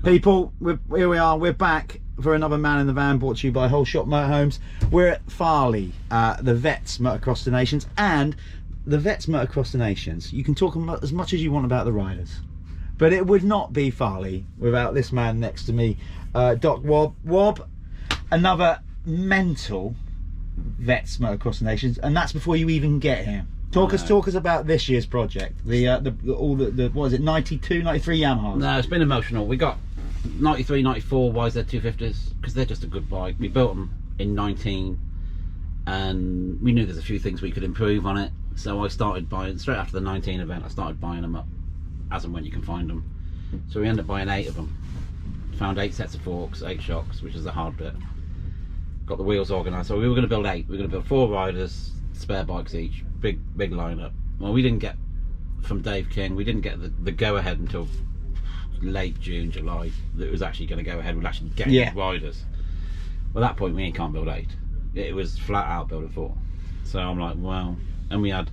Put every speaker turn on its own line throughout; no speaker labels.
People, here we are, we're back for another Man in the Van, brought to you by Holeshot Motorhomes. We're at Farley, the Vets Motocross Nations, and the Vets Motocross Nations. You can talk as much as you want about the riders, but it would not be Farley without this man next to me, Doc Wob, another mental Vets Motocross Nations, and that's before you even get here. Talk us about this year's project. All the what is it, 92, 93 Yamahas?
No, it's been emotional. We got 93, 94 YZ250s because they're just a good bike. We built them in 19 and we knew there's a few things we could improve on it, so I started buying, straight after the 19 event, I started buying them up as and when you can find them. So we ended up buying 8 of them. Found 8 sets of forks, 8 shocks, which is the hard bit. Got the wheels organised, so we were going to build 8. We were going to build 4 riders, spare bikes each, big lineup. Well, we didn't get, from Dave King, we didn't get the go-ahead until late June, July, that it was actually going to go ahead with actually getting riders. Well, at that point we can't build 8. It was flat out building 4. So I'm like, well, and we had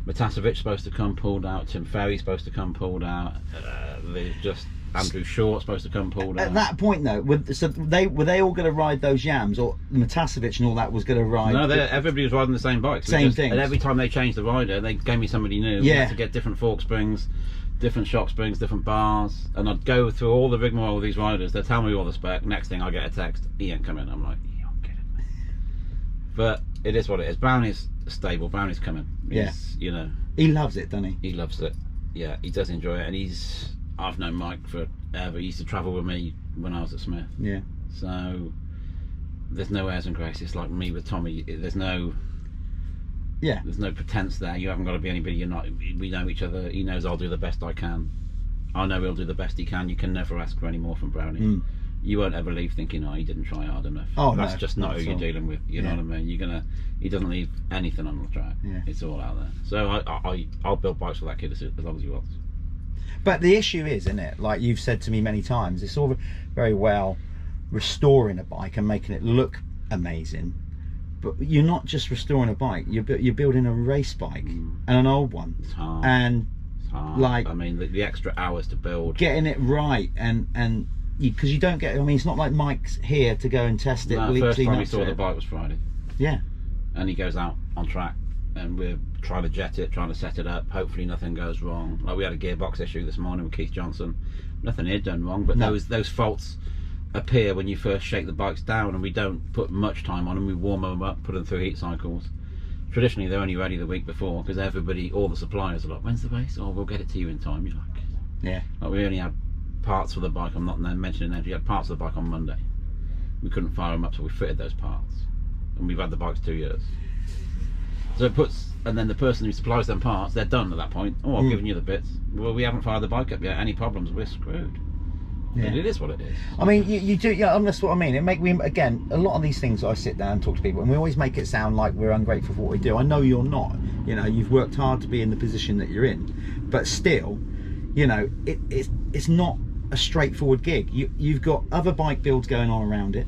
Matasevic supposed to come, pulled out. Tim Ferry supposed to come, pulled out. Andrew Short supposed to come, pulled out.
At that point though, were they all going to ride those Yams, or Matasevic and all that was going to ride?
No, everybody was riding the same bikes.
Same thing.
And every time they changed the rider, they gave me somebody new. We had to get different fork springs, different shock springs, different bars, and I'd go through all the rigmarole with these riders. They'd tell me all the spec. Next thing I get a text, he ain't coming. I'm like, you don't get it. But it is what it is. Brownie's stable. Brownie's coming. You know,
he loves it, doesn't he?
He loves it. Yeah, he does enjoy it, and I've known Mike forever. He used to travel with me when I was at Smith. Yeah. So there's no airs and grace. It's like me with Tommy. There's no pretense there. You haven't got to be anybody you're not. We know each other. He knows I'll do the best I can. I know he'll do the best he can. You can never ask for any more from Brownie. You won't ever leave thinking, oh, he didn't try hard enough. Oh, that's just not who you're dealing with. You know what I mean? He doesn't leave anything on the track. Yeah. It's all out there. So I'll build bikes for that kid as long as he wants.
But the issue is, isn't it, like you've said to me many times, it's all very well restoring a bike and making it look amazing, but you're not just restoring a bike, you're building a race bike and an old one.
It's hard.
And
it's hard.
Like,
I mean, the extra hours to build,
getting it right, and because you don't get, I mean, it's not like Mike's here to go and test it.
No, first time we saw the bike was Friday.
Yeah.
And he goes out on track and we're trying to jet it, trying to set it up. Hopefully nothing goes wrong. Like we had a gearbox issue this morning with Keith Johnson. Nothing had done wrong, but those faults appear when you first shake the bikes down, and we don't put much time on them. We warm them up, put them through heat cycles. Traditionally they're only ready the week before because all the suppliers are like, when's the race? Oh, we'll get it to you in time. You're like, yeah. Like we only had parts for the bike, I'm not mentioning names, we had parts of the bike on Monday. We couldn't fire them up, so we fitted those parts, and we've had the bikes 2 years. So it puts, and then the person who supplies them parts, they're done at that point. Oh, I've given you the bits. Well, we haven't fired the bike up yet. Any problems, we're screwed. Yeah. But it is what it is.
I mean, you do, yeah, that's what I mean. It make me, again, a lot of these things I sit down and talk to people, and we always make it sound like we're ungrateful for what we do. I know you're not. You know, you've worked hard to be in the position that you're in, but still, you know, it's not a straightforward gig. You've got other bike builds going on around it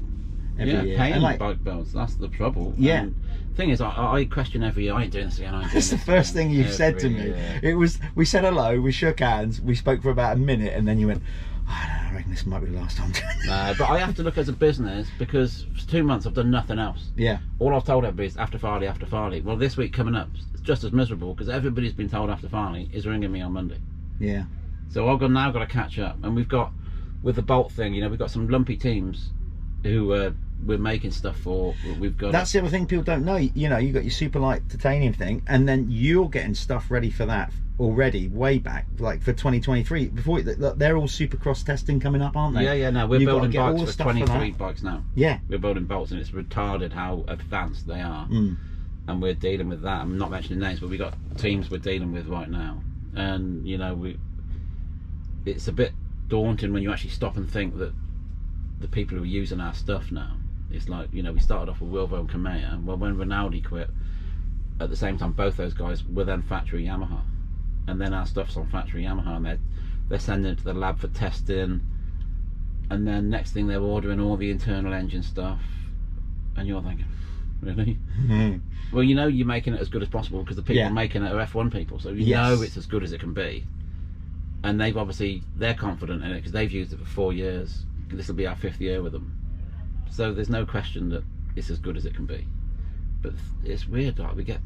every year.
Paying bike builds, that's the trouble.
Yeah.
And thing is, I question every year, I ain't doing this again,
That's the first thing you've said to me. It was, we said hello, we shook hands, we spoke for about a minute, and then you went, I reckon this might be the last time.
No, but I have to look as a business, because for 2 months I've done nothing else. Yeah. All I've told everybody is after Farley, after Farley. Well, this week coming up, it's just as miserable, because everybody's been told after Farley is ringing me on Monday. Yeah. So I've now got to catch up, and we've got, with the Bolt thing, you know, we've got some lumpy teams who we're making stuff for. We've got. That's
the other thing people don't know. You know, you got your Superlite titanium thing, and then you're getting stuff ready for that already, way back, like for 2023. Before they're all Supercross testing coming up, aren't they?
Yeah. No, we're building bikes for 23 bikes now.
Yeah,
we're building bolts, and it's retarded how advanced they are. And we're dealing with that. I'm not mentioning names, but we got teams we're dealing with right now, and you know, it's a bit daunting when you actually stop and think that the people who are using our stuff now, it's like, you know, we started off with Wilvo and Kamea. Well, when Rinaldi quit, at the same time both those guys were then factory Yamaha, and then our stuff's on factory Yamaha, and they're sending it to the lab for testing, and then next thing they're ordering all the internal engine stuff, and you're thinking, really? Well, you know, you're making it as good as possible because the people making it are F1 people, so you know it's as good as it can be. and they're confident in it because they've used it for 4 years. This will be our 5th year with them, so there's no question that it's as good as it can be. But it's weird, like we get,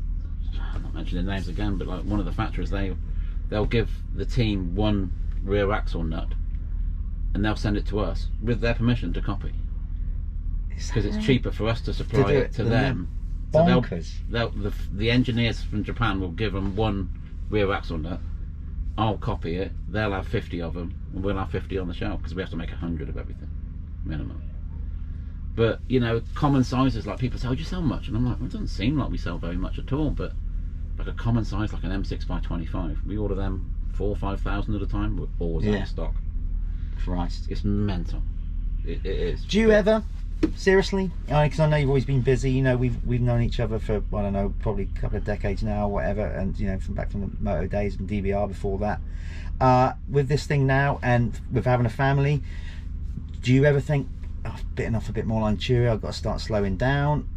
I'm not mentioning names again, but like one of the factories, they'll give the team one rear axle nut and they'll send it to us with their permission to copy, because it's cheaper for us to supply it to them. So the engineers from Japan will give them one rear axle nut, I'll copy it, they'll have 50 of them, and we'll have 50 on the shelf, because we have to make 100 of everything minimum. But you know, common sizes, like people say, oh, do you sell much? And I'm like, well, it doesn't seem like we sell very much at all, but like a common size, like an M6x25, we order them 4,000 or 5,000 at a time. We're always out of stock.
Christ,
it's mental. It is.
Do you ever, seriously, because I know you've always been busy, you know, we've known each other for, I don't know, probably a couple of decades now or whatever, and you know, from the moto days and DBR before that, with this thing now and with having a family, do you ever think, oh, I've bitten off a bit more like Cheerio, I've got to start slowing down?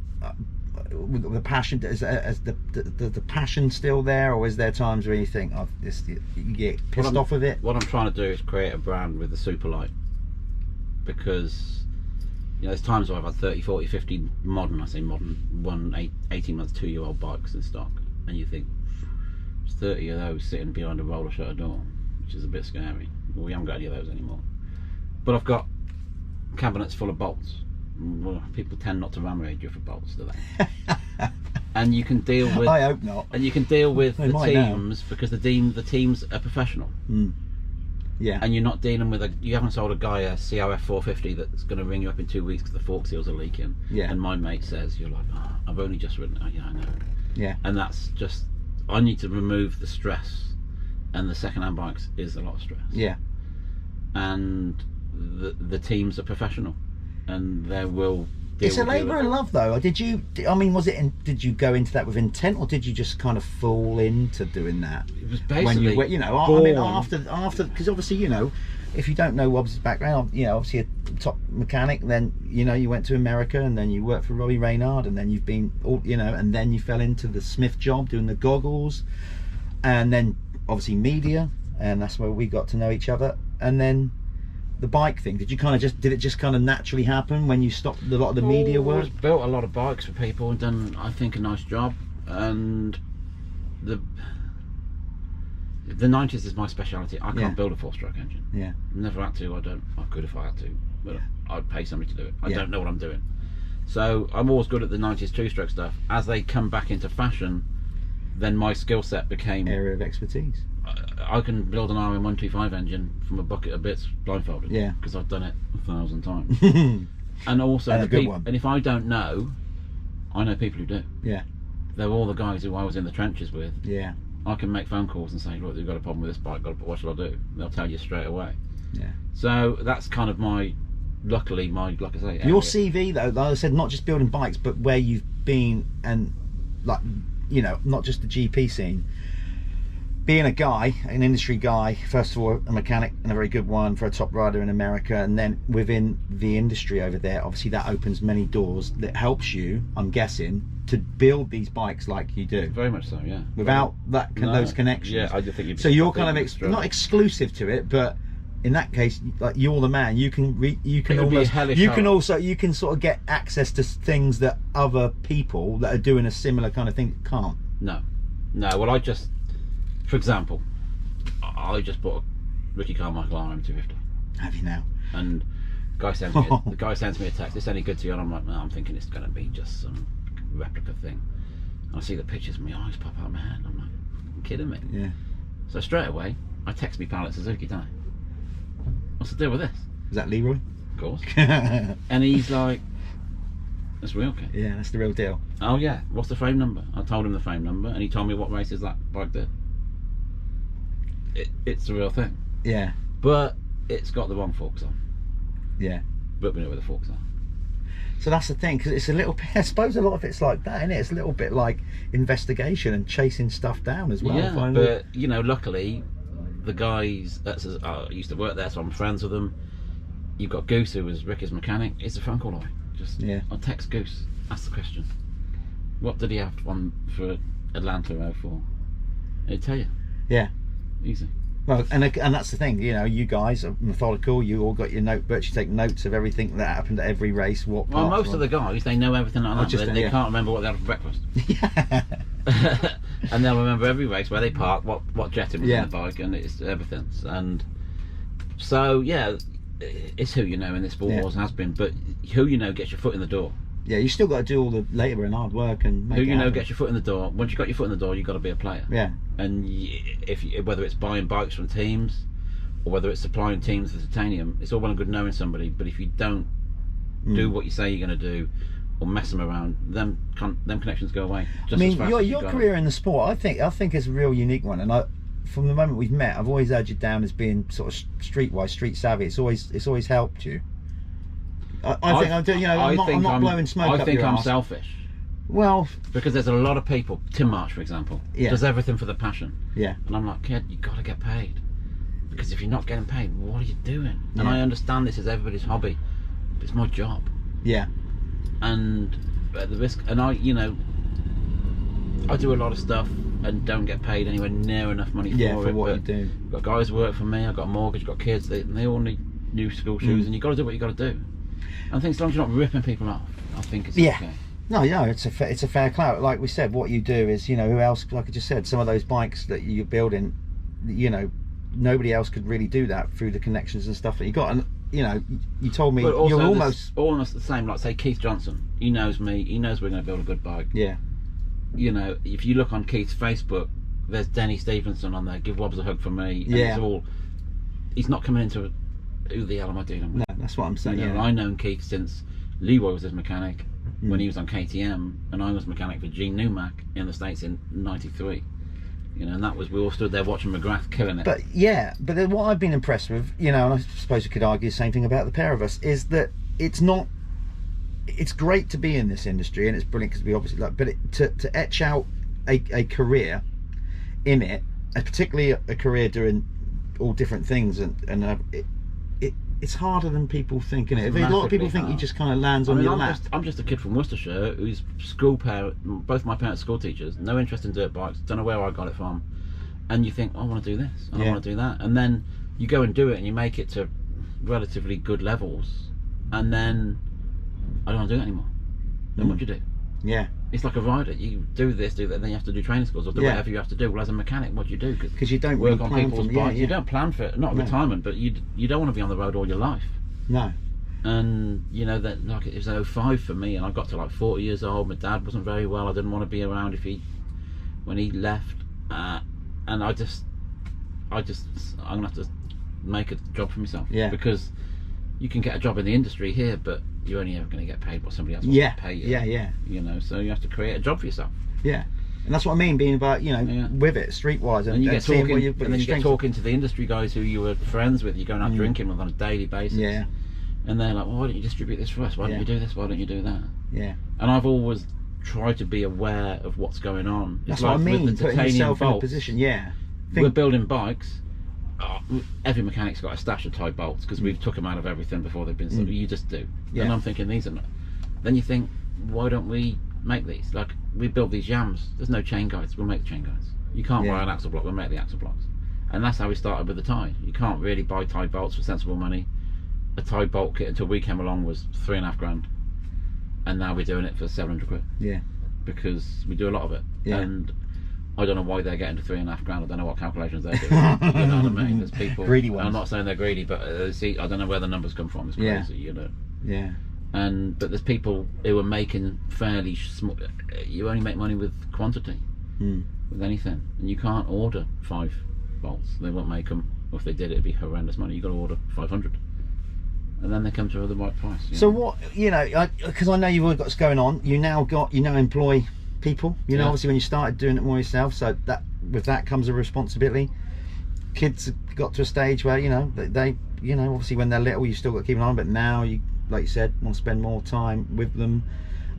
The passion, is the passion still there, or is there times where you think, oh, you get pissed off with it?
What I'm trying to do is create a brand with the Superlite, because you know, there's times where I've had 30, 40, 50 modern, I say modern, 18 months, 2-year-old bikes in stock, and you think there's 30 of those sitting behind a roller shutter door, which is a bit scary. Well, we haven't got any of those anymore, but I've got cabinets full of bolts. Well, people tend not to ram raid you for bolts, do they? And you can deal with,
I hope not.
And you can deal with the teams now, because the teams are professional.
Yeah.
And you're not dealing with you haven't sold a guy a CRF 450 that's going to ring you up in 2 weeks because the fork seals are leaking. Yeah. And my mate says, you're like, oh, I've only just ridden it. Oh, yeah, I know. Yeah. And that's just, I need to remove the stress, and the second-hand bikes is a lot of stress. Yeah. And the teams are professional, and they will deal. It's a labour of love, though. Did you go into that with intent, or did you just kind of fall into doing that? It was basically when you know, I mean, after because obviously, you know, if you don't know Wobbs' background, you know, obviously a top mechanic, then you know, you went to America and then you worked for Robbie Reynard, and then you've been all, you know, and then you fell into the Smith job doing the goggles, and then obviously media, and that's where we got to know each other. And then the bike thing, did it just kind of naturally happen when you stopped a lot of the media work? I've built a lot of bikes for people and done, I think, a nice job, and the 90s is my speciality. I can't build a 4-stroke engine. Yeah. Never had to. I could if I had to, but I'd pay somebody to do it. I don't know what I'm doing. So I'm always good at the 90s 2-stroke stuff. As they come back into fashion, then my skill set became area of expertise. I can build an RM125 engine from a bucket of bits blindfolded. Yeah. Because I've done it 1,000 times. And also, and if I don't know, I know people who do. Yeah. They're all the guys who I was in the trenches with. Yeah. I can make phone calls and say, look, you've got a problem with this bike, what shall I do? They'll tell you straight away. Yeah. So that's kind of luckily, like I say, your CV though, like I said, not just building bikes, but where you've been, and like, you know, not just the GP scene. Being a guy, an industry guy, first of all a mechanic, and a very good one for a top rider in America, and then within the industry over there, obviously that opens many doors that helps you, I'm guessing, to build these bikes like you do. Very much so, yeah. Without those connections. Yeah, I just think you'd be, so you're kind of not exclusive to it, but in that case, like, you're the man. You can sort of get access to things that other people that are doing a similar kind of thing can't. No. Well, for example, I just bought a Ricky Carmichael RM250. Have you now? And the guy sends me a text. It's any good to you? And I'm like, no, I'm thinking it's going to be just some replica thing. And I see the pictures, and my eyes pop out of my head. I'm like, you're kidding me? Yeah. So straight away, I text me pal at Suzuki, don't I? What's the deal with this? Is that Leroy? Of course. And he's like, that's real, okay? Yeah, that's the real deal. Oh yeah. What's the frame number? I told him the frame number, and he told me what races that bike did. It's the real thing. Yeah. But it's got the wrong forks on. Yeah. But we know where the forks are. So that's the thing, because it's a little bit, I suppose a lot of it's like that, isn't it? It's a little bit like investigation and chasing stuff down as well. Yeah, but you know, luckily the guys I used to work there, so I'm friends with them. You've got Goose, who was Ricky's mechanic. It's a phone call away. I'll text Goose, ask the question. What did he have on for Atlanta 04? He'd tell you. Yeah. Easy.
Well, and that's the thing, you know, you guys are methodical. You all got your notebooks. You take notes of everything that happened at every race. What?
Well, most of the guys, they know everything like that. They can't remember what they had for breakfast.
Yeah.
And they'll remember every race, where they parked, what jetting was
Yeah.
in the bike, and it's everything. And so, yeah, it's who you know in this sport, always has been. But who you know gets your foot in the door.
Yeah, you still got to do all the labour and hard work and make
Who
it
you know
happen.
gets your foot in the door. Once you got your foot in the door, you've got to be a player.
Yeah.
And whether it's buying bikes from teams, or whether it's supplying teams with titanium, it's all well and good knowing somebody, but if you don't do what you say you're going to do, or mess them around, them connections go away. Just
I
as
mean,
fast
your
as you got
career
them.
in the sport, I think is a real unique one, and from the moment we've met, I've always had you down as being sort of streetwise, street savvy. It's always helped you. I think I'm not blowing smoke up your
I think I'm
arse.
selfish.
Well,
Because there's a lot of people, Tim March for example,
Yeah.
does everything for the passion.
yeah,
And I'm like, kid, you got to get paid. Because if you're not getting paid, what are you doing? And
Yeah.
I understand this is everybody's hobby, but it's my job.
yeah,
And at the risk, and I do a lot of stuff and don't get paid anywhere near enough money
yeah,
for
for
it.
what you
But
do.
I've got guys who work for me, I've got a mortgage, I've got kids, they all need new school shoes, and you've got to do what you've got to do. And I think as long as you're not ripping people off, I think it's
Yeah.
okay.
No, it's a fair clout. Like we said, what you do is, you know, who else? Like I just said, some of those bikes that you're building, you know, nobody else could really do that through the connections and stuff that you got. And you know, you told me
But also
you're
there's almost the same. Like say Keith Johnson, he knows me. He knows we're going to build a good bike.
yeah,
You know, if you look on Keith's Facebook, there's Denny Stevenson on there. Give Wobbs a hug for me. And
Yeah.
he's not coming into who the hell am I dealing with?
no, that's what I'm saying.
You know,
Yeah,
I've known Keith since Leroy was his mechanic when he was on KTM, and I was mechanic for Gene Newmack in the States in '93. You know, and that was, we all stood there watching McGrath killing it.
but then what I've been impressed with, you know, and I suppose you could argue the same thing about the pair of us, is that it's great to be in this industry, and it's brilliant because we obviously like, but to etch out a career in it, and particularly a career doing all different things, and it's harder than people think, isn't it? A lot of people think he just kind of lands on your lap.
I'm just a kid from Worcestershire who's school parent. Both my parents are school teachers. No interest in dirt bikes. Don't know where I got it from. And you think, oh, I want to do this. And I want to do that. And then you go and do it, and you make it to relatively good levels. And then I don't want to do it anymore. Then what do you do?
Yeah,
It's like a rider. You do this, do that, then you have to do training schools or do whatever you have to do. Well, as a mechanic, what do you do?
because you don't
Work
really
on
plan
people's
from,
bikes.
yeah.
You don't plan for it. Not
No.
retirement, but you don't want to be on the road all your life.
No.
And you know that, like, it was 05 for me, and I got to like 40 years old. My dad wasn't very well. I didn't want to be around when he left, and I'm gonna have to make a job for myself.
Yeah.
Because you can get a job in the industry here, but you're only ever going to get paid what somebody else
Yeah.
wants to pay you.
Yeah.
You know, so you have to create a job for yourself.
Yeah. And that's what I mean, being about, you know, with it, streetwise, and
you get
seeing
talking,
what you.
and then you get talking to the industry guys who you were friends with. You're going out drinking with on a daily basis.
Yeah.
And they're like, well, why don't you distribute this for us? Why don't you do this? Why don't you do that?
Yeah.
And I've always tried to be aware of what's going on.
That's
It's
what I
like with
mean,
the
putting
titanium
yourself in a
bolts.
position. Yeah.
We're building bikes. Every mechanic's got a stash of Thai bolts because we've took them out of everything before they've been. You just do.
Yeah.
And I'm thinking these are not. Then you think, why don't we make these? Like, we built these jams. There's no chain guides. We'll make the chain guides. You can't buy an axle block. We'll make the axle blocks. And that's how we started with the Thai. You can't really buy Thai bolts for sensible money. A Thai bolt kit until we came along was $3.5 grand, and now we're doing it for 700 quid.
Yeah.
Because we do a lot of it.
Yeah.
And I don't know why they're getting to 3.5 grand. I don't know what calculations they're doing. You know what I mean? There's people
Greedy ones.
I'm not saying they're greedy, but see, I don't know where the numbers come from. It's crazy, you know.
Yeah.
But there's people who are making fairly small. You only make money with quantity, with anything, and you can't order 5 bolts. They won't make them. Or if they did, it'd be horrendous money. You got to order 500, and then they come to the right price.
So what, you know, because I know you've already got what's going on. You now employ people. You know, obviously when you started doing it more yourself, so that with that comes a responsibility. Kids have got to a stage where, you know, they you know, obviously when they're little you still got to keep an eye on, but now you, like you said, want to spend more time with them.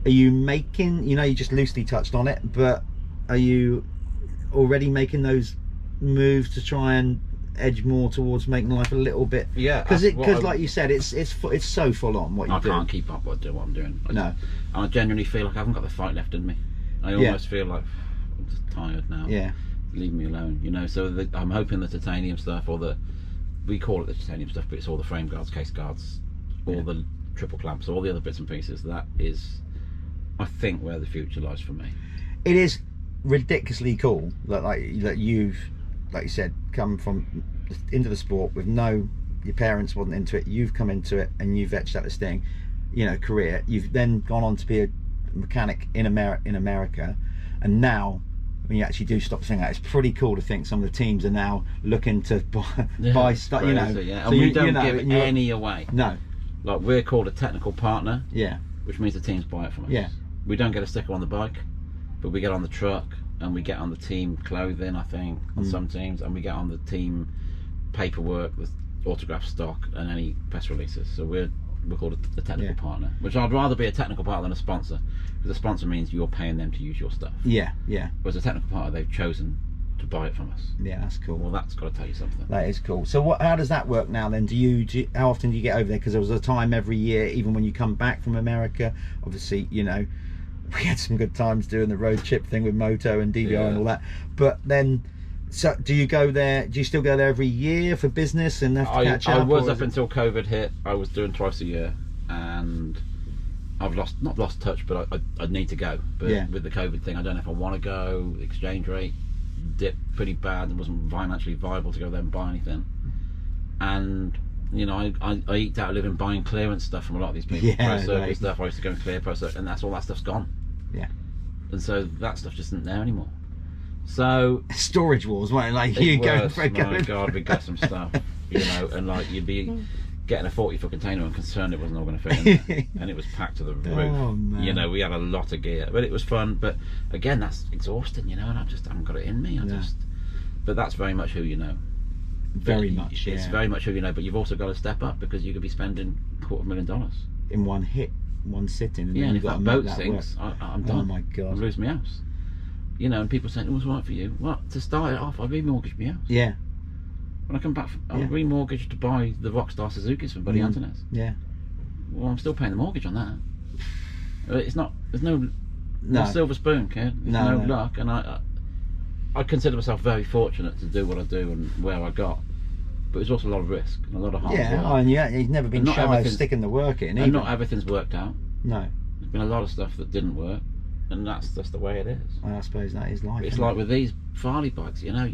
Are you making, you know, you just loosely touched on it, but are you already making those moves to try and edge more towards making life a little bit? Because like you said, it's so full on what you do.
I can't keep up what I'm doing. I genuinely feel like I haven't got the fight left in me. I almost feel like I'm just tired now.
Yeah.
leave me alone, you know. So I'm hoping the titanium stuff, or we call it the titanium stuff, but it's all the frame guards, case guards, all the triple clamps, all the other bits and pieces. That is, I think, where the future lies for me.
It is ridiculously cool that you've, like you said, come from into the sport with your parents wasn't into it, you've come into it and you've etched out this thing, you know, career. You've then gone on to be a mechanic in America, and now when you actually do stop saying that, it's pretty cool to think some of the teams are now looking to buy stuff, you know.
Yeah.
So
and we don't give any away.
No.
Like, we're called a technical partner.
Yeah.
Which means the teams buy it from us.
Yeah.
We don't get a sticker on the bike, but we get on the truck and we get on the team clothing, I think, on some teams, and we get on the team paperwork with autograph stock and any press releases. So we're called a technical partner, which I'd rather be a technical partner than a sponsor, because a sponsor means you're paying them to use your stuff.
Yeah.
Whereas a technical partner, they've chosen to buy it from us.
Yeah, that's cool.
Well, that's got to tell you something.
That is cool. So how does that work now then? How often do you get over there? Because there was a time every year, even when you come back from America, obviously, you know, we had some good times doing the road chip thing with Moto and DVR and all that. But then, so do you go there? Do you still go there every year for business and have to catch up?
I was up until COVID hit. I was doing twice a year, and I've not lost touch, but I need to go. But with the COVID thing, I don't know if I want to go. The exchange rate dipped pretty bad. It wasn't financially viable to go there and buy anything. And you know, I eked out a living buying clearance stuff from a lot of these people. Pro Circuit stuff. I used to go and clear Pro Circuit, and that's all that stuff's gone. Yeah. And so that stuff just isn't there anymore. So
storage wars, weren't it? Like
my God, we got some stuff, you know, and like you'd be getting a 40-foot container and concerned it wasn't all going to fit in there. And it was packed to the roof.
Oh, man.
You know, we had a lot of gear, but it was fun. But again, that's exhausting, you know, and I just haven't got it in me. But that's very much who you know.
Very much,
It's very much who you know, but you've also got to step up, because you could be spending $250,000
in one hit, one sitting. And
yeah,
then
and
you've
if
got
that boat sinks, I'm done.
Oh my God.
I'll lose my house. You know, and people saying, what's right for you? Well, to start it off, I remortgaged my house.
Yeah.
When I come back, I remortgaged to buy the Rockstar Suzukis from Buddy Antonez.
Yeah.
Well, I'm still paying the mortgage on that. It's not. There's no silver spoon, kid. There's no luck, and I consider myself very fortunate to do what I do and where I got. But it's also a lot of risk and a lot of hard work.
And he's never been shy of sticking the work in.
And not everything's worked out.
No.
There's been a lot of stuff that didn't work, and that's just the way it is.
Well, I suppose that is life.
It's like with these Farley bikes, you know,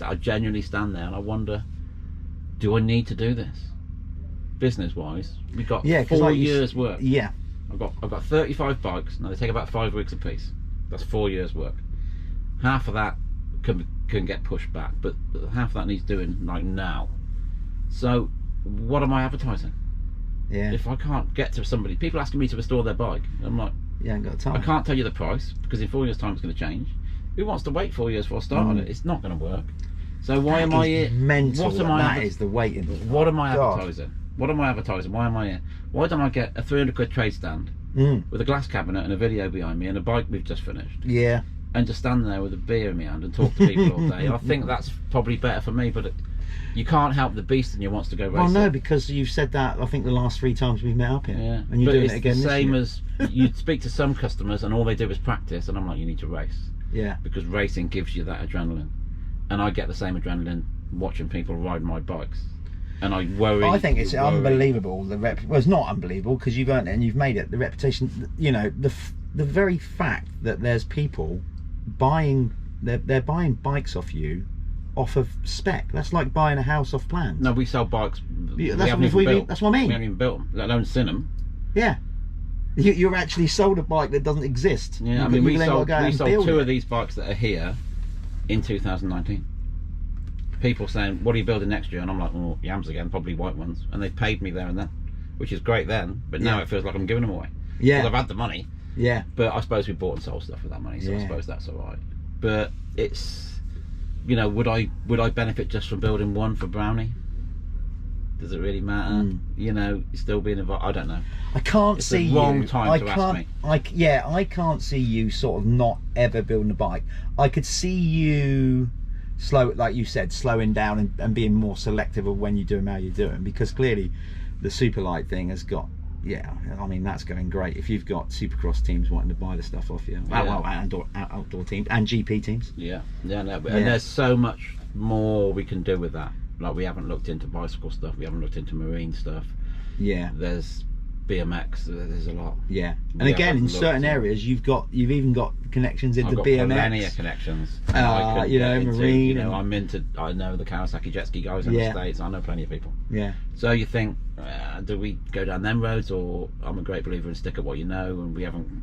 I genuinely stand there and I wonder, do I need to do this? Business-wise, we got 4 years' work.
Yeah.
I've got 35 bikes. Now they take about 5 weeks a piece. That's 4 years' work. Half of that can get pushed back, but half of that needs doing like now. So what am I advertising?
Yeah.
If I can't get to somebody, people asking me to restore their bike, I'm like,
you ain't got time.
I can't tell you the price, because in 4 years' time it's going to change. Who wants to wait 4 years for a start on it? It's not going to work. So why am I here?
Mental. That is the waiting.
What am I advertising? What am I advertising? Why am I here? Why don't I get a 300 quid trade stand with a glass cabinet and a video behind me and a bike we've just finished?
Yeah.
And just stand there with a beer in my hand and talk to people all day. I think that's probably better for me, but you can't help the beast in you wants to go racing.
Well, no, because you've said that, I think, the last 3 times we've met up here.
Yeah.
And you're doing it again
this year. Same as you speak to some customers and all they do is practice, and I'm like, you need to race.
Yeah. Because
racing gives you that adrenaline. And I get the same adrenaline watching people ride my bikes. And I worry.
I think it's unbelievable. Well, it's not unbelievable, because you've earned it and you've made it. The reputation, you know, the very fact that there's people buying, they're buying bikes off you off of spec. That's like buying a house off plans.
No, we sell bikes.
That's what I mean.
We haven't even built them, let alone seen them.
Yeah. You're actually sold a bike that doesn't exist.
Yeah, I mean, we sold 2 of these bikes that are here in 2019. People saying, what are you building next year? And I'm like, well, yams again, probably white ones. And they paid me there and then, which is great then, but now it feels like I'm giving them away. Yeah. Because I've had the money. Yeah. But I suppose we bought and sold stuff with that money, so I suppose that's all right. But it's, you know, would I benefit just from building one for Brownie? Does it really matter? You know, still being involved? I don't know. I can't see you. Wrong time to ask me. I can't see you sort of not ever building a bike. I could see you like you said, slowing down and being more selective of when you do them, how you do them, because clearly the Superlite thing has got
yeah, I mean that's going great. If you've got Supercross teams wanting to buy the stuff off you, well, outdoor teams and GP teams.
Yeah, no, and there's so much more we can do with that. Like we haven't looked into bicycle stuff, we haven't looked into marine stuff.
Yeah,
there's BMX. There's a lot.
Yeah, and again, in certain areas, you've even got connections into BMX.
Plenty of connections.
You know, marine.
You know, I know the Kawasaki jet ski guys in the States. I know plenty of people.
Yeah.
So you think, do we go down them roads, or I'm a great believer in stick at what you know, and we haven't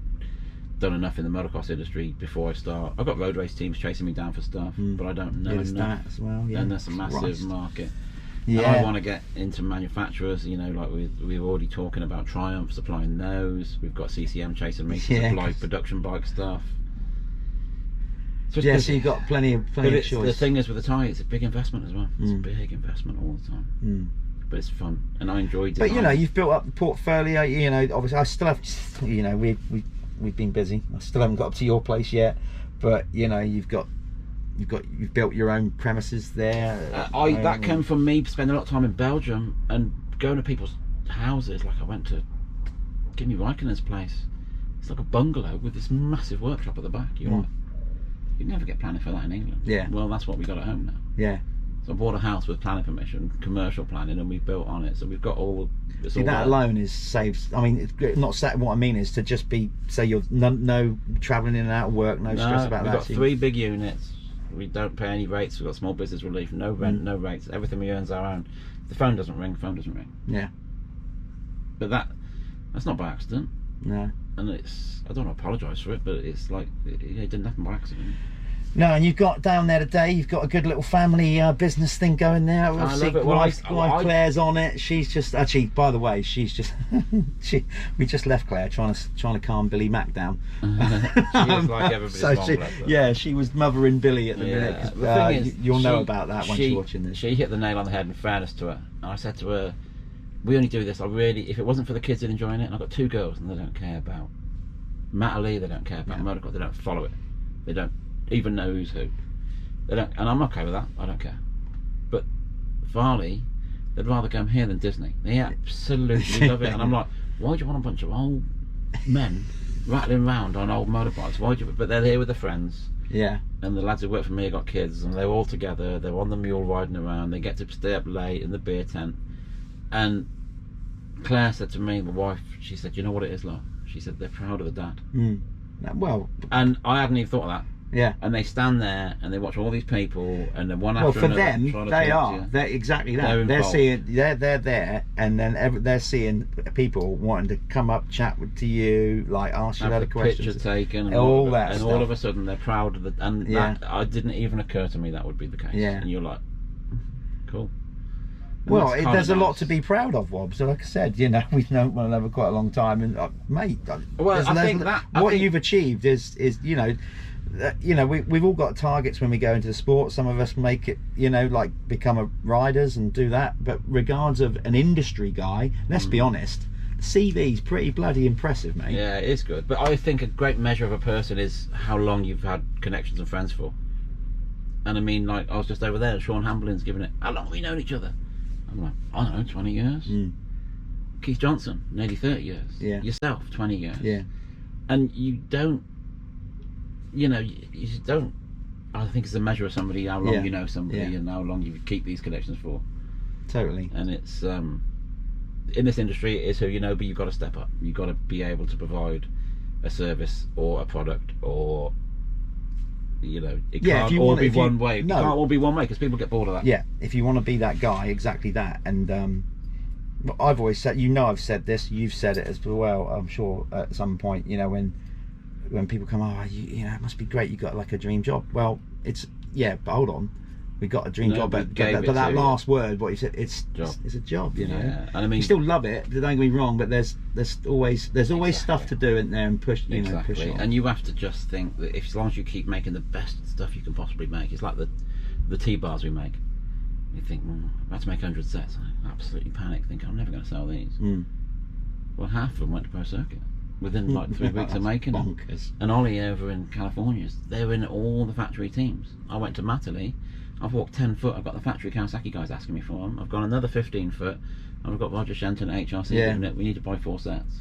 done enough in the motocross industry before I start. I've got road race teams chasing me down for stuff, but I don't know enough.
That as well. Yeah.
And there's a massive market.
Yeah.
And I want to get into manufacturers, you know, like we're already talking about Triumph supplying those. We've got CCM chasing me to supply production bike stuff. So
so you've got plenty of choice.
The thing is with the tie, it's a big investment as well. It's a big investment all the time. But it's fun, and I enjoy design.
But you know, you've built up the portfolio. You know, obviously, I still have. You know, we've been busy. I still haven't got up to your place yet, but you know, you've built your own premises there.
That came from me spending a lot of time in Belgium and going to people's houses. Like I went to Kimi Raikkonen's place. It's like a bungalow with this massive workshop at the back. You're like, you'd never get planning for that in England.
Yeah.
Well, that's what we got at home now.
Yeah.
So I bought a house with planning permission, commercial planning, and we built on it. So we've got all.
See, that alone saves. I mean, what I mean is to just be you're no travelling in and out of work, no stress about that.
We've got 3 big units. We don't pay any rates. We've got small business relief, no rent, no rates. Everything we earn's our own. The phone doesn't ring.
Yeah.
But that's not by accident.
No.
And I don't want to apologise for it, but it's like it didn't happen by accident.
No, and you've got down there today. You've got a good little family business thing going there.
I love it. Wife
Claire's on it. She's just actually, by the way, she's just we just left Claire trying to calm Billy Mack down.
She is like everybody's
she was mothering Billy at the minute.
The thing is,
you'll know about that once you're watching this.
She hit the nail on the head. In fairness to her, and I said to her, "We only do this. If it wasn't for the kids enjoying it, and I've got 2 girls, and they don't care about Matterley, they don't care about motocross, they don't follow it, they don't even know who's who. They don't, and I'm okay with that. I don't care. But Farley, they'd rather come here than Disney. They absolutely love it. And I'm like, why do you want a bunch of old men rattling around on old motorbikes? Why do you? But they're here with their friends.
Yeah.
And the lads who work for me have got kids, and they're all together. They're on the mule riding around. They get to stay up late in the beer tent. And Claire said to me, my wife, she said, you know what it is, love? She said they're proud of the dad.
Well.
And I hadn't even thought of that.
Yeah.
And they stand there and they watch all these people, and then one after another.
Well, for them, they are. They're exactly that. They're seeing. They're there, and then they're seeing people wanting to come up, chat to you, like ask you a lot of questions,
picture taken, and
all that.
And
stuff.
all of a sudden, they're proud of it. And that I didn't even occur to me that would be the case.
Yeah.
And you're like, cool. And
well, there's a lot to be proud of, Wob. So, like I said, you know, we've known one another quite a long time, and mate, you've achieved is you know, we've all got targets when we go into the sport. Some of us make it, you know, like become riders and do that. But regards of an industry guy, let's be honest, the CV's pretty bloody impressive, mate.
Yeah, it is good. But I think a great measure of a person is how long you've had connections and friends for. And I mean, like, I was just over there, Sean Hamblin's giving it, how long have we known each other? I'm like, I don't know, 20 years. Keith Johnson, nearly 30 years.
Yeah.
Yourself, 20 years.
Yeah.
And you don't, you know, you don't. I think it's a measure of somebody, how long you know somebody, and how long you keep these connections for.
Totally.
And it's in this industry, it is who you know, but you've got to step up. You've got to be able to provide a service or a product, or you know, it can't all be one way. No, it can't all be one way because people get bored of that.
Yeah, if you want to be that guy, exactly that. And I've always said, you know, I've said this, you've said it as well. I'm sure at some point, you know, when people come, you know, it must be great, you got like a dream job. Well, it's but hold on, we got a dream job, but that last word, what you said, it's a job, you know.
And I mean,
you still love it, don't get me wrong, but there's always stuff to do in there and push, you know, push on.
And you have to just think that as long as you keep making the best stuff you can possibly make, it's like the T-bars we make. You think, I have to make 100 sets. I absolutely panic, thinking I'm never going to sell these. Well, half of them went to pro circuit within like 3 weeks of making them. And Ollie over in California, they're in all the factory teams. I went to Matterley, I've walked 10 foot. I've got the factory Kawasaki guys asking me for them. I've gone another 15 foot. And I've got Roger Shenton at HRC giving it. We need to buy 4 sets.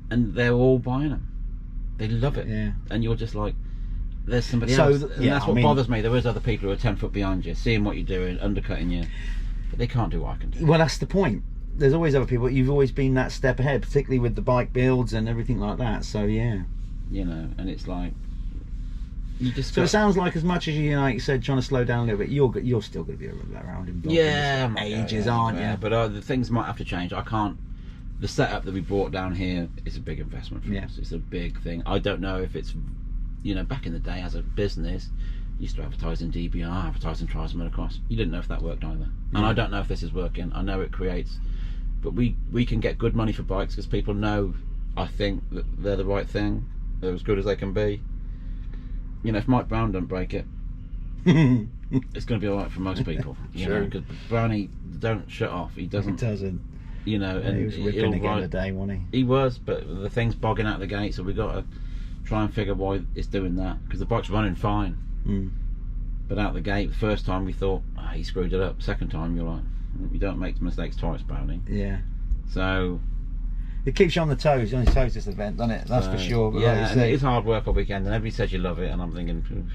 And they're all buying them. They love it.
Yeah.
And you're just like, there's somebody else. And that's what bothers me. There is other people who are 10 foot behind you, seeing what you're doing, undercutting you. But they can't do what I can do.
Well, that's the point. There's always other people. You've always been that step ahead, particularly with the bike builds and everything like that. So, yeah.
You know, and it's like, you just.
So it sounds like, as much as you, like you said, trying to slow down a little bit, you're still going to be around in ages, aren't you?
But the things might have to change. I can't. The setup that we brought down here is a big investment for us. It's a big thing. I don't know if it's, you know, back in the day as a business, you used to advertise in DBR, advertising Trials Motocross. You didn't know if that worked either. And I don't know if this is working. I know it creates, but we can get good money for bikes because people know, I think, that they're the right thing. They're as good as they can be. You know, if Mike Brown don't break it, it's going to be all right for most people. You know, because Brownie don't shut off. He doesn't.
He doesn't.
You know, and
he was ripping again today, wasn't he?
He was, but the thing's bogging out the gate, so we've got to try and figure why it's doing that. Because the bike's running fine, but out the gate, the first time we thought, he screwed it up. Second time, you're like, you don't make mistakes twice, Brownie.
Yeah.
So
it keeps you on the toes. You're on your toes this event, doesn't it? That's for sure. But
yeah, and it's hard work all weekend, and everybody says you love it, and I'm thinking,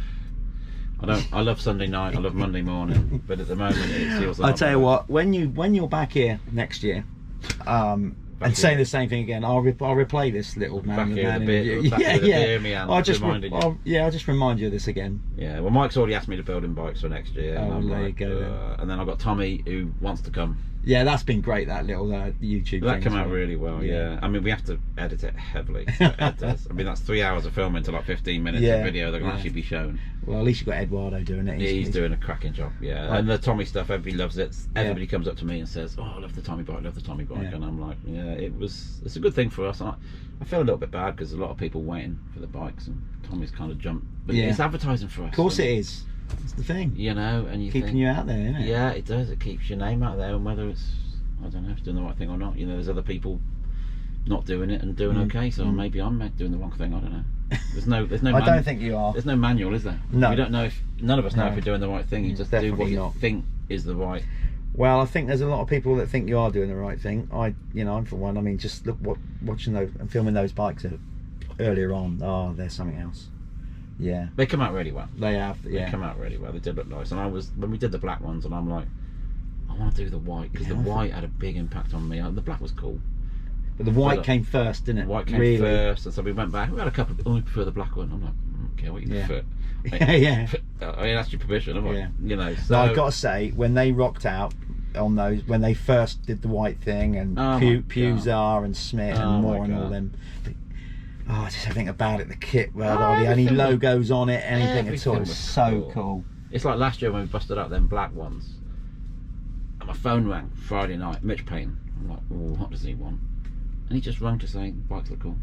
I love Sunday night, I love Monday morning, but at the moment it feels like.
I tell you what, when you're back here next year, and saying the same thing again, I'll replay this little man interview. I'll just remind you of this again.
Yeah, well, Mike's already asked me to build him bikes for next year.
Oh, there you go.
And then I've got Tommy who wants to come.
Yeah, that's been great, that little YouTube
that came out really well. Yeah, I mean, we have to edit it heavily. I mean, that's 3 hours of filming to like 15 minutes of video that can actually be shown.
Well, at least you've got Eduardo doing it.
He's doing a cracking job. Yeah, and the Tommy stuff, everybody loves it. Everybody comes up to me and says, "Oh, I love the Tommy bike, and I'm like, yeah, it's a good thing for us. I feel a little bit bad because a lot of people waiting for the bikes, and Tommy's kind of jumped. But it's advertising for us.
Of course, it is. That's the thing.
You know, and you
keeping you out there, isn't it?
Yeah, it does. It keeps your name out there, and whether it's, I don't know, if it's doing the right thing or not. You know, there's other people not doing it and doing okay, so maybe I'm doing the wrong thing. I don't know. There's no.
I don't think you are.
There's no manual, is there?
No.
We don't know if none of us know if you're doing the right thing. You just do what you think is the right.
Well, I think there's a lot of people that think you are doing the right thing. I'm for one. I mean, just look watching those and filming those bikes earlier on. Oh, there's something else. Yeah,
they come out really well.
They have. Yeah,
they come out really well. They did look nice. And when we did the black ones, and I'm like, I want to do the white because the white had a big impact on me. The black was cool.
But the white came first, didn't it?
The white came first, and so we went back. We had a couple. We prefer the black one. I'm like, okay, what you prefer?
Yeah.
I asked your permission. I'm like, you know. So
no, I've got to say, when they rocked out on those, when they first did the white thing, and Pewzar and Smith and Moore and all them. Just everything about it, the kit, any logos on it, anything at all. It was so cool.
It's like last year when we busted out them black ones, and my phone rang Friday night. Mitch Payton. I'm like, oh, what does he want? And he just rang to say bikes look cool.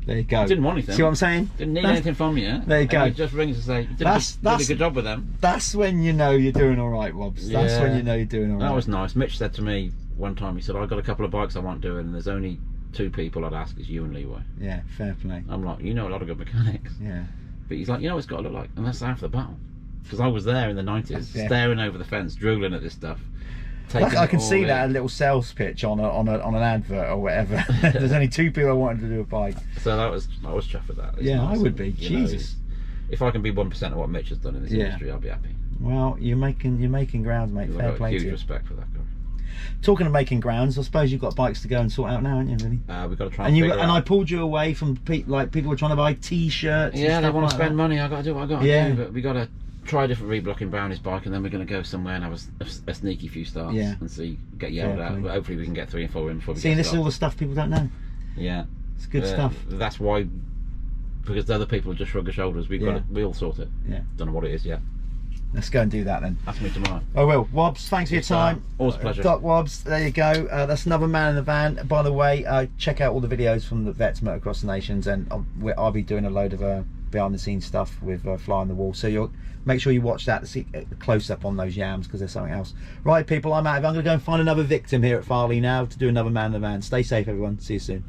There you go.
Didn't want anything.
See what I'm saying?
Didn't need anything from you.
There you go.
He just rings to say you did a good job with them.
That's when you know you're doing all right, Wobbs. That's when you know you're doing all right.
That was nice. Mitch said to me one time, he said, I've got a couple of bikes I want doing, and there's only 2 people I'd ask, is you and Leeway.
Yeah, fair play.
I'm like, you know a lot of good mechanics.
Yeah.
But he's like, you know what it's got to look like, and that's half the battle. Because I was there in the 90s, staring over the fence, drooling at this stuff.
I can see that a little sales pitch on an advert or whatever. There's only 2 people I wanted to do a bike.
So I was chuffed with that.
Yeah, nice. I would be. Jesus.
If I can be 1% of what Mitch has done in this industry, I'll be happy.
Well, you're making grounds, mate. Fair play to you.
Huge respect for that guy.
Talking of making grounds, I suppose you've got bikes to go and sort out now, haven't you? Really?
We've got to try and figure out.
And I pulled you away from people were trying to buy T-shirts.
Yeah, they want to spend money. I got to do what I got to do. But we got to try a different reblocking Brownie's bike, and then we're going to go somewhere and have a sneaky few starts and get yelled at. But hopefully we can get 3 or 4 in before we get
this is all the stuff people don't know.
Yeah,
it's good stuff.
That's why, because the other people just shrug their shoulders. We'll sort it. Yeah, don't know what it is yet.
Let's go and do that then.
Ask me tomorrow.
I will. Wobbs, thanks for your time.
Always a pleasure.
Doc Wobbs, there you go. That's another man in the van. By the way, check out all the videos from the Vets Motocross Nations, and I'll be doing a load of behind the scenes stuff with Fly on the Wall. So you'll make sure you watch that to see a close up on those yams, because there's something else. Right, people, I'm out. I'm going to go and find another victim here at Farley now to do another man in the van. Stay safe, everyone. See you soon.